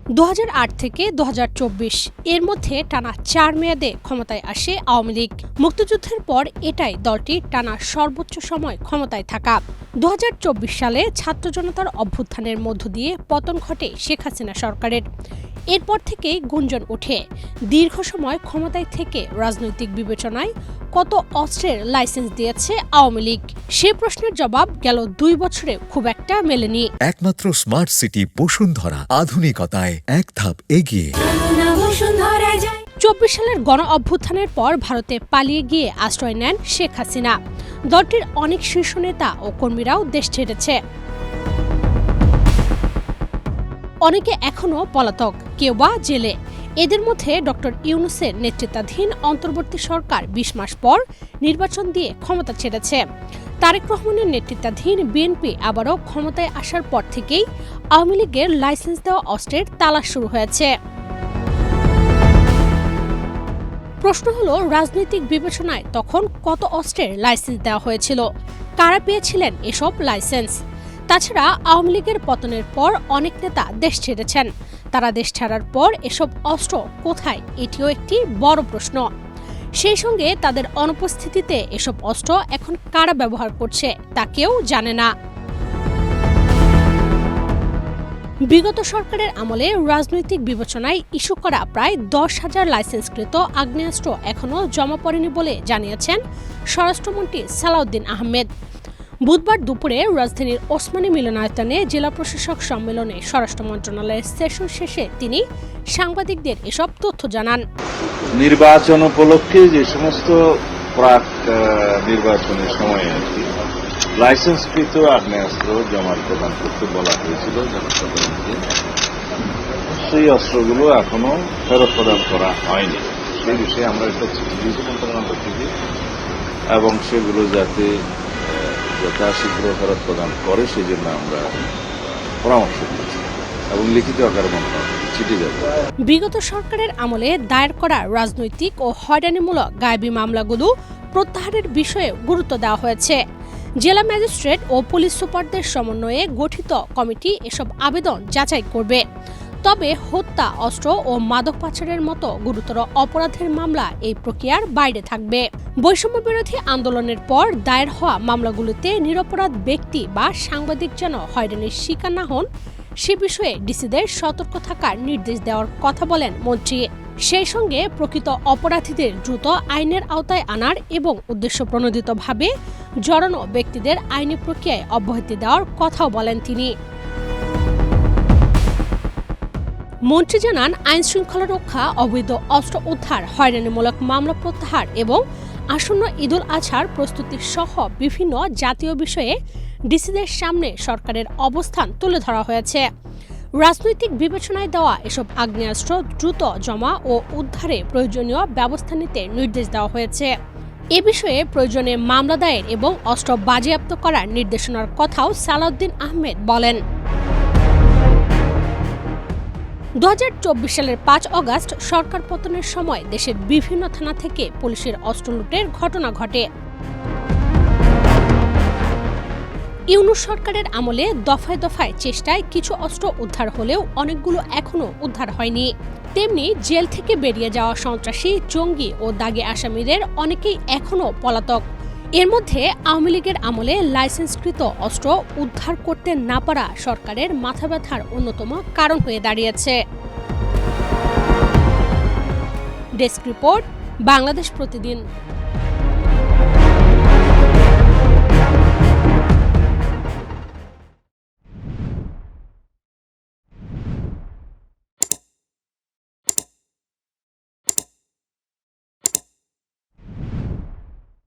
2008 থেকে 2024 এর মধ্যে টানা 4 মেয়াদে ক্ষমতায় আসে আওয়ামী লীগ। মুক্তিযুদ্ধের পর এটাই দলটির টানা সর্বোচ্চ সময় ক্ষমতায় থাকা। 2024 সালে ছাত্র জনতার অভ্যুত্থানের মধ্য দিয়ে পতন ঘটে শেখ হাসিনা সরকারের। এরপর থেকেই গুঞ্জন ওঠে দীর্ঘ সময় ক্ষমতায় থেকে রাজনৈতিক বিবেচনায় কত অস্ত্রের লাইসেন্স দিয়েছে আওয়ামী লীগ। সে প্রশ্নের জবাব গেল 2 বছরে খুব একটা মেলেনি। একমাত্র স্মার্ট সিটি বসুন্ধরা, আধুনিকতায় এক ধাপ এগিয়ে। 24 সালের গণ অভ্যুত্থানের পর ভারতে পালিয়ে গিয়ে আশ্রয় নেন শেখ হাসিনা। দলটির অনেক শীর্ষ নেতা ও কর্মীরাও দেশ ছেড়েছে। অনেকে এখনও পলাতক, কেউ বা জেলে। এদের মধ্যে ডক্টর ইউনূসের নেতৃত্বাধীন অন্তর্বর্তী সরকার 20 মাস পর নির্বাচন দিয়ে ক্ষমতা ছেড়েছে। তারেক রহমানের নেতৃত্বাধীন বিএনপি আবারও ক্ষমতায় আসার পর থেকেই আওয়ামী লীগের লাইসেন্স দেওয়া অস্ত্রের তালাশ শুরু হয়েছে। প্রশ্ন হলো, রাজনৈতিক বিবেচনায় তখন কত অস্ত্রের লাইসেন্স দেওয়া হয়েছিল, কারা পেয়েছিলেন এসব লাইসেন্স? তাছাড়া আওয়ামী লীগের পতনের পর অনেক নেতা দেশ ছেড়েছেন। তারা দেশ ছাড়ার পর এসব অস্ত্র কোথায়, এটিও একটি বড় প্রশ্ন। সেই সঙ্গে তাদের অনুপস্থিতিতে এসব অস্ত্র এখন কারা ব্যবহার করছে তা কেউ জানে না। বিগত সরকারের আমলে রাজনৈতিক বিবেচনায় ইস্যু করা প্রায় 10,000 লাইসেন্সকৃত আগ্নেয়াস্ত্র এখনও জমা পড়েনি বলে জানিয়েছেন স্বরাষ্ট্রমন্ত্রী সালাউদ্দিন আহমেদ। বুধবার দুপুরে রাজধানীর ওসমানী মিলনায়তনে জেলা প্রশাসক সম্মেলনে স্বরাষ্ট্র মন্ত্রণালয়ের সেশন শেষে তিনি সাংবাদিকদের এসব তথ্য জানান। নির্বাচন উপলক্ষে যে সমস্ত প্রাক নির্বাচনের সময়ে লাইসেন্সকৃত আগ্নেয়াস্ত্র জমা প্রদান করতে বলা হয়েছিল জনসাধারণকে, সেই অস্ত্রগুলো এখনো ফেরত প্রদান করা হয়নি। সেই বিষয়ে আমরা একটা চিঠি দিয়েছি মন্ত্রণালয় থেকে, এবং সেগুলো যাতে যথাশীঘ্র ফেরত প্রদান করে সেই জন্য আমরা পরামর্শ দিয়েছি এবং লিখিত আকারে মন্ত্রণালয়কে চিঠি দেব। বিগত সরকারের আমলে দায়ের করা রাজনৈতিক ও হয়রানিমূলক গায়েবী মামলাগুলো প্রত্যাহারের বিষয়ে গুরুত্ব দেওয়া হয়েছে। জেলা ম্যাজিস্ট্রেট ও পুলিশ সুপারদের সমন্বয়ে গঠিত কমিটি এসব আবেদন যাচাই করবে। তবে হত্যা, অস্ত্র ও মাদক পাচারের মতো গুরুতর অপরাধের মামলা এই প্রক্রিয়ার বাইরে থাকবে। বৈষম্য বিরোধী আন্দোলনের পর দায়ের হওয়া মামলাগুলোতে নিরপরাধ ব্যক্তি বা সাংবাদিক যেন হয়রানির শিকার না হন, সে বিষয়ে ডিসিদের সতর্ক থাকার নির্দেশ দেওয়ার কথা বলেন মন্ত্রী। সেই সঙ্গে প্রকৃত অপরাধীদের দ্রুত আইনের আওতায় আনার এবং উদ্দেশ্যপ্রণোদিতভাবে জড়ানো ব্যক্তিদের আইনি প্রক্রিয়ায় অব্যাহতি দেওয়ার কথাও বলেন তিনি। মন্ত্রী জানান, আইন শৃঙ্খলা রক্ষা, অবৈধ অস্ত্র উদ্ধার, হয়রানিমূলক মামলা প্রত্যাহার এবং আসন্ন ঈদুল আজহার প্রস্তুতি সহ বিভিন্ন জাতীয় বিষয়ে ডিসিদের সামনে সরকারের অবস্থান তুলে ধরা হয়েছে। রাজনৈতিক বিবেচনায় দেওয়া এসব আগ্নেয়াস্ত্র দ্রুত জমা ও উদ্ধারে প্রয়োজনীয় ব্যবস্থা নিতে নির্দেশ দেওয়া হয়েছে। এ বিষয়ে প্রয়োজনে মামলা দায়ের এবং অস্ত্র বাজেয়াপ্ত করার নির্দেশনার কথাও সালাউদ্দিন আহমেদ বলেন। 2024 সালের 5 অগাস্ট সরকার পতনের সময় দেশের বিভিন্ন থানা থেকে পুলিশের অস্ত্র লুটের ঘটনা ঘটে। ইউনূস সরকারের আমলে দফায় দফায় চেষ্টায় কিছু অস্ত্র উদ্ধার হলেও অনেকগুলো এখনও উদ্ধার হয়নি। তেমনি জেল থেকে বেরিয়ে যাওয়া সন্ত্রাসী, জঙ্গি ও দাগী আসামিদের অনেকেই এখনও পলাতক। এর মধ্যে আওয়ামী লীগের আমলে লাইসেন্সকৃত অস্ত্র উদ্ধার করতে না পারা সরকারের মাথা ব্যথার অন্যতম কারণ হয়ে দাঁড়িয়েছে। ডেস্ক রিপোর্ট, বাংলাদেশ প্রতিদিন।